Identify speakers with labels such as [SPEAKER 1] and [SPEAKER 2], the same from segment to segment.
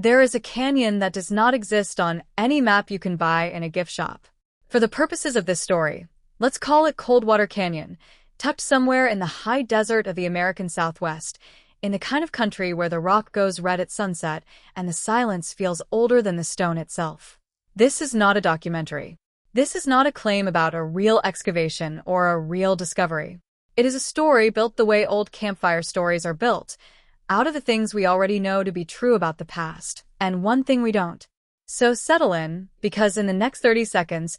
[SPEAKER 1] There is a canyon that does not exist on any map you can buy in a gift shop. For the purposes of this story, let's call it Coldwater Canyon, tucked somewhere in the high desert of the American Southwest, in the kind of country where the rock goes red at sunset and the silence feels older than the stone itself. This is not a documentary. This is not a claim about a real excavation or a real discovery. It is a story built the way old campfire stories are built, out of the things we already know to be true about the past, and one thing we don't. So settle in, because in the next 30 seconds,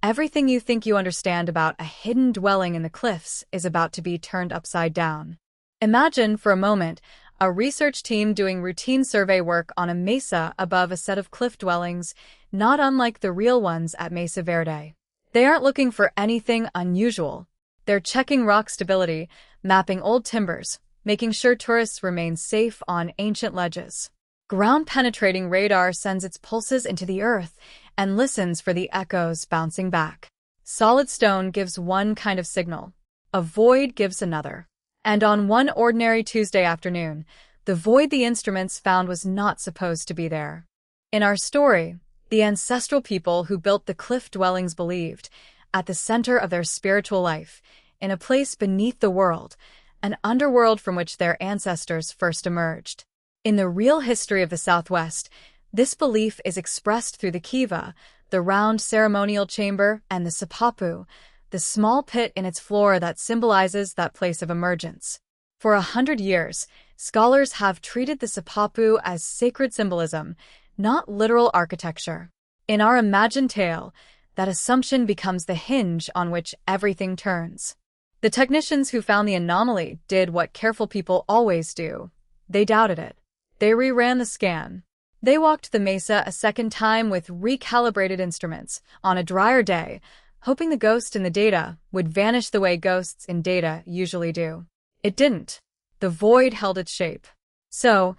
[SPEAKER 1] everything you think you understand about a hidden dwelling in the cliffs is about to be turned upside down. Imagine, for a moment, a research team doing routine survey work on a mesa above a set of cliff dwellings, not unlike the real ones at Mesa Verde. They aren't looking for anything unusual. They're checking rock stability, mapping old timbers, making sure tourists remain safe on ancient ledges. Ground-penetrating radar sends its pulses into the earth and listens for the echoes bouncing back. Solid stone gives one kind of signal. A void gives another. And on one ordinary Tuesday afternoon, the void the instruments found was not supposed to be there. In our story, the ancestral people who built the cliff dwellings believed, at the center of their spiritual life, in a place beneath the world, an underworld from which their ancestors first emerged. In the real history of the Southwest, this belief is expressed through the kiva, the round ceremonial chamber, and the sipapu, the small pit in its floor that symbolizes that place of emergence. For 100 years, scholars have treated the sipapu as sacred symbolism, not literal architecture. In our imagined tale, that assumption becomes the hinge on which everything turns. The technicians who found the anomaly did what careful people always do. They doubted it. They reran the scan. They walked the mesa a second time with recalibrated instruments on a drier day, hoping the ghost in the data would vanish the way ghosts in data usually do. It didn't. The void held its shape. So,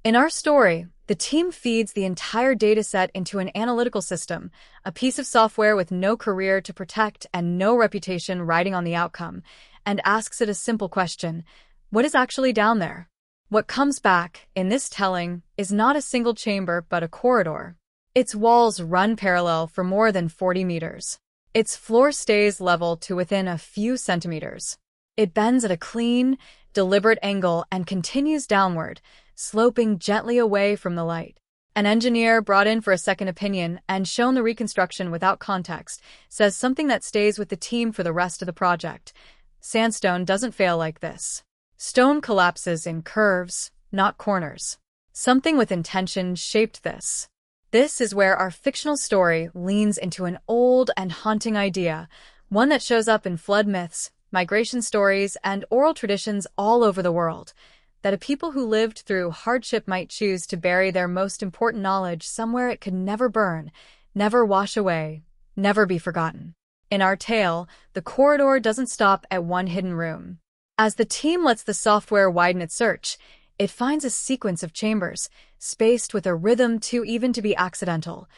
[SPEAKER 1] in our story, the team feeds the entire dataset into an analytical system, a piece of software with no career to protect and no reputation riding on the outcome, and asks it a simple question: what is actually down there? What comes back, in this telling, is not a single chamber but a corridor. Its walls run parallel for more than 40 meters. Its floor stays level to within a few centimeters. It bends at a clean, deliberate angle and continues downward, sloping gently away from the light. An engineer brought in for a second opinion and shown the reconstruction without context says something that stays with the team for the rest of the project. Sandstone doesn't fail like this. Stone collapses in curves, not corners. Something with intention shaped this. This is where our fictional story leans into an old and haunting idea, one that shows up in flood myths, migration stories, and oral traditions all over the world, that a people who lived through hardship might choose to bury their most important knowledge somewhere it could never burn, never wash away, never be forgotten. In our tale, the corridor doesn't stop at one hidden room. As the team lets the software widen its search, it finds a sequence of chambers, spaced with a rhythm too even to be accidental,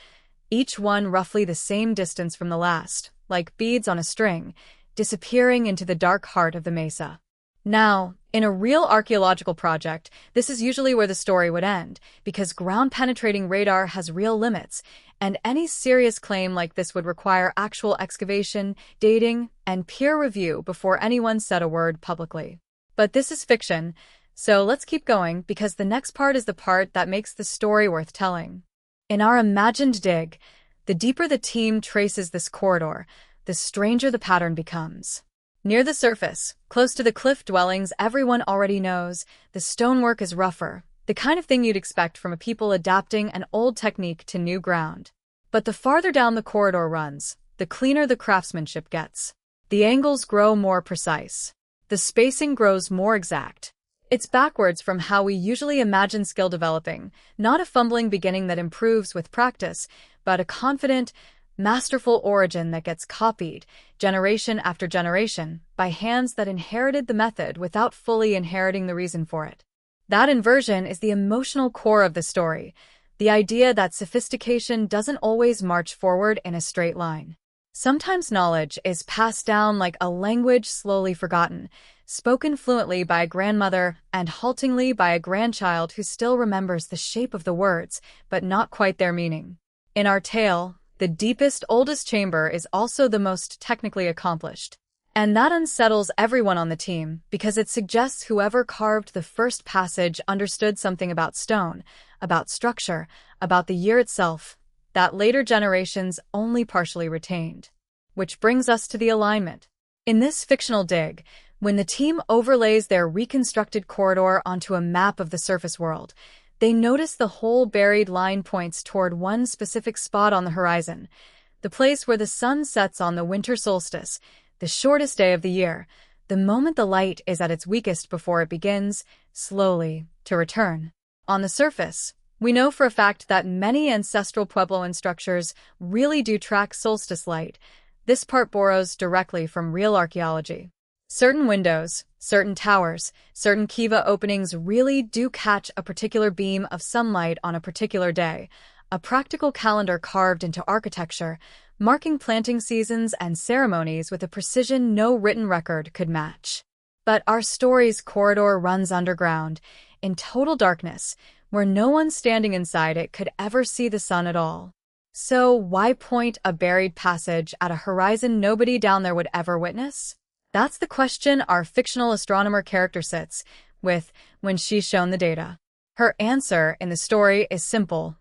[SPEAKER 1] each one roughly the same distance from the last, like beads on a string, disappearing into the dark heart of the mesa. Now, in a real archaeological project, this is usually where the story would end, because ground-penetrating radar has real limits, and any serious claim like this would require actual excavation, dating, and peer review before anyone said a word publicly. But this is fiction, so let's keep going, because the next part is the part that makes the story worth telling. In our imagined dig, the deeper the team traces this corridor, the stranger the pattern becomes. Near the surface, close to the cliff dwellings everyone already knows, the stonework is rougher, the kind of thing you'd expect from a people adapting an old technique to new ground. But the farther down the corridor runs, the cleaner the craftsmanship gets. The angles grow more precise. The spacing grows more exact. It's backwards from how we usually imagine skill developing, not a fumbling beginning that improves with practice, but a confident, masterful origin that gets copied, generation after generation, by hands that inherited the method without fully inheriting the reason for it. That inversion is the emotional core of the story, the idea that sophistication doesn't always march forward in a straight line. Sometimes knowledge is passed down like a language slowly forgotten, spoken fluently by a grandmother and haltingly by a grandchild who still remembers the shape of the words, but not quite their meaning. In our tale, the deepest, oldest chamber is also the most technically accomplished. And that unsettles everyone on the team because it suggests whoever carved the first passage understood something about stone, about structure, about the year itself, that later generations only partially retained. Which brings us to the alignment. In this fictional dig, when the team overlays their reconstructed corridor onto a map of the surface world, they notice the whole buried line points toward one specific spot on the horizon, the place where the sun sets on the winter solstice, the shortest day of the year, the moment the light is at its weakest before it begins, slowly, to return. On the surface, we know for a fact that many ancestral Puebloan structures really do track solstice light. This part borrows directly from real archaeology. Certain windows, certain towers, certain kiva openings really do catch a particular beam of sunlight on a particular day, a practical calendar carved into architecture, marking planting seasons and ceremonies with a precision no written record could match. But our story's corridor runs underground, in total darkness, where no one standing inside it could ever see the sun at all. So why point a buried passage at a horizon nobody down there would ever witness? That's the question our fictional astronomer character sits with when she's shown the data. Her answer in the story is simple.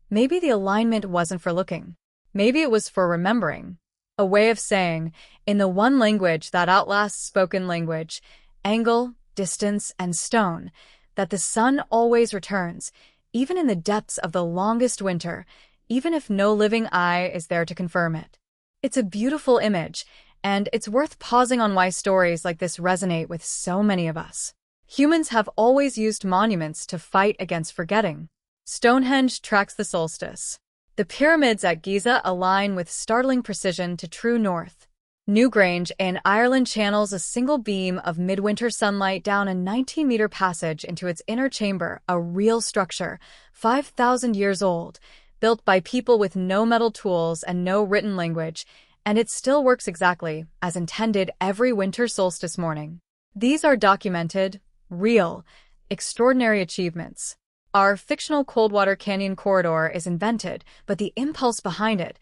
[SPEAKER 1] Maybe the alignment wasn't for looking. Maybe it was for remembering. A way of saying, in the one language that outlasts spoken language, angle, distance, and stone, that the sun always returns, even in the depths of the longest winter, even if no living eye is there to confirm it. It's a beautiful image, and it's worth pausing on why stories like this resonate with so many of us. Humans have always used monuments to fight against forgetting. Stonehenge tracks the solstice. The pyramids at Giza align with startling precision to true north. Newgrange in Ireland channels a single beam of midwinter sunlight down a 19-meter passage into its inner chamber, a real structure, 5,000 years old, built by people with no metal tools and no written language, and it still works exactly as intended every winter solstice morning. These are documented, real, extraordinary achievements. Our fictional Coldwater Canyon corridor is invented, but the impulse behind it,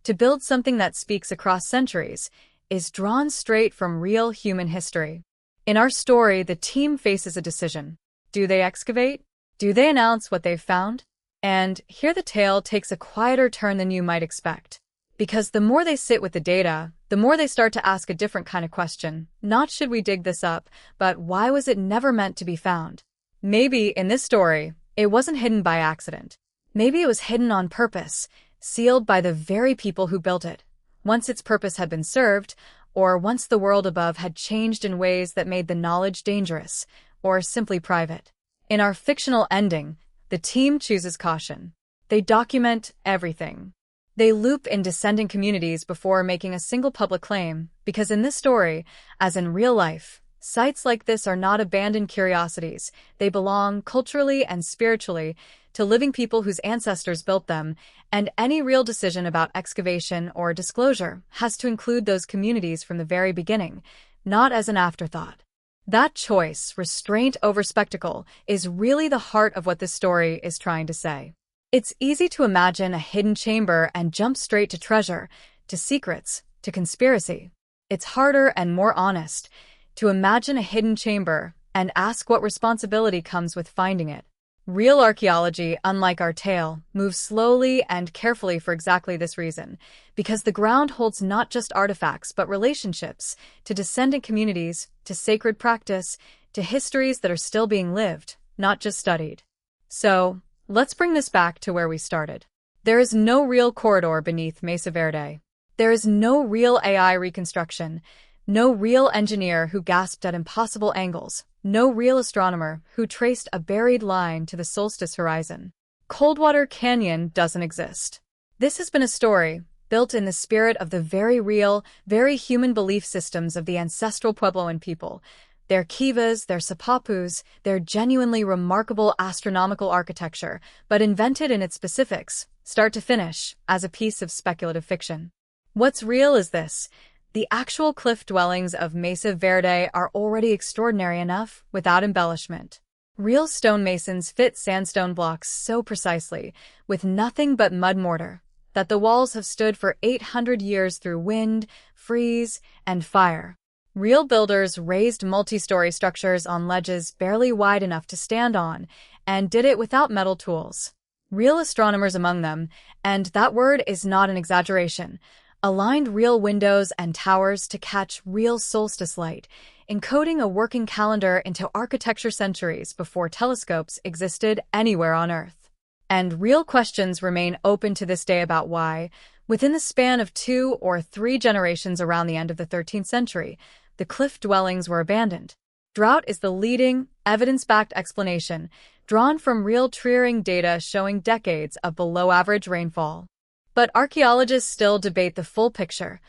[SPEAKER 1] to build something that speaks across centuries, is drawn straight from real human history. In our story, the team faces a decision. Do they excavate? Do they announce what they've found? And here the tale takes a quieter turn than you might expect. Because the more they sit with the data, the more they start to ask a different kind of question. Not should we dig this up, but why was it never meant to be found? Maybe, in this story, it wasn't hidden by accident. Maybe it was hidden on purpose, sealed by the very people who built it. Once its purpose had been served, or once the world above had changed in ways that made the knowledge dangerous, or simply private. In our fictional ending, the team chooses caution. They document everything. They loop in descending communities before making a single public claim, because in this story, as in real life, sites like this are not abandoned curiosities. They belong, culturally and spiritually, to living people whose ancestors built them, and any real decision about excavation or disclosure has to include those communities from the very beginning, not as an afterthought. That choice, restraint over spectacle, is really the heart of what this story is trying to say. It's easy to imagine a hidden chamber and jump straight to treasure, to secrets, to conspiracy. It's harder and more honest to imagine a hidden chamber and ask what responsibility comes with finding it. Real archaeology, unlike our tale, moves slowly and carefully for exactly this reason, because the ground holds not just artifacts but relationships to descendant communities, to sacred practice, to histories that are still being lived, not just studied. So, let's bring this back to where we started. There is no real corridor beneath Mesa Verde. There is no real AI reconstruction, no real engineer who gasped at impossible angles, no real astronomer who traced a buried line to the solstice horizon. Coldwater Canyon doesn't exist. This has been a story built in the spirit of the very real, very human belief systems of the ancestral Puebloan people, their kivas, their sapapus, their genuinely remarkable astronomical architecture, but invented in its specifics, start to finish, as a piece of speculative fiction. What's real is this: The actual cliff dwellings of Mesa Verde are already extraordinary enough without embellishment. Real stonemasons fit sandstone blocks so precisely, with nothing but mud mortar, that the walls have stood for 800 years through wind, freeze, and fire. Real builders raised multi-story structures on ledges barely wide enough to stand on, and did it without metal tools. Real astronomers among them, and that word is not an exaggeration, aligned real windows and towers to catch real solstice light, encoding a working calendar into architecture centuries before telescopes existed anywhere on Earth. And real questions remain open to this day about why, within the span of 2 or 3 generations around the end of the 13th century, the cliff dwellings were abandoned. Drought is the leading, evidence-backed explanation, drawn from real tree-ring data showing decades of below-average rainfall. But archaeologists still debate the full picture,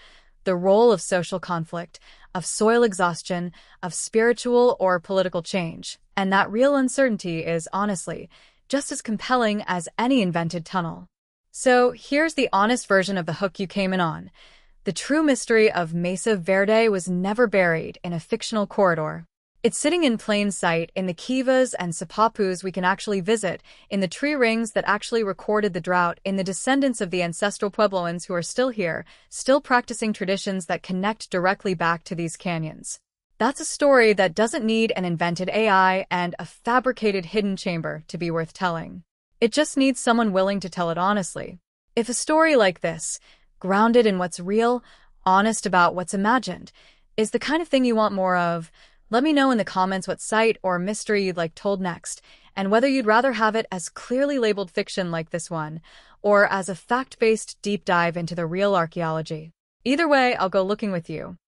[SPEAKER 1] the role of social conflict, of soil exhaustion, of spiritual or political change, and that real uncertainty is, honestly, just as compelling as any invented tunnel. So here's the honest version of the hook you came in on. The true mystery of Mesa Verde was never buried in a fictional corridor. It's sitting in plain sight in the kivas and sapapus we can actually visit, in the tree rings that actually recorded the drought, in the descendants of the ancestral Puebloans who are still here, still practicing traditions that connect directly back to these canyons. That's a story that doesn't need an invented AI and a fabricated hidden chamber to be worth telling. It just needs someone willing to tell it honestly. If a story like this, grounded in what's real, honest about what's imagined, is the kind of thing you want more of, let me know in the comments what site or mystery you'd like told next, and whether you'd rather have it as clearly labeled fiction like this one, or as a fact-based deep dive into the real archaeology. Either way, I'll go looking with you.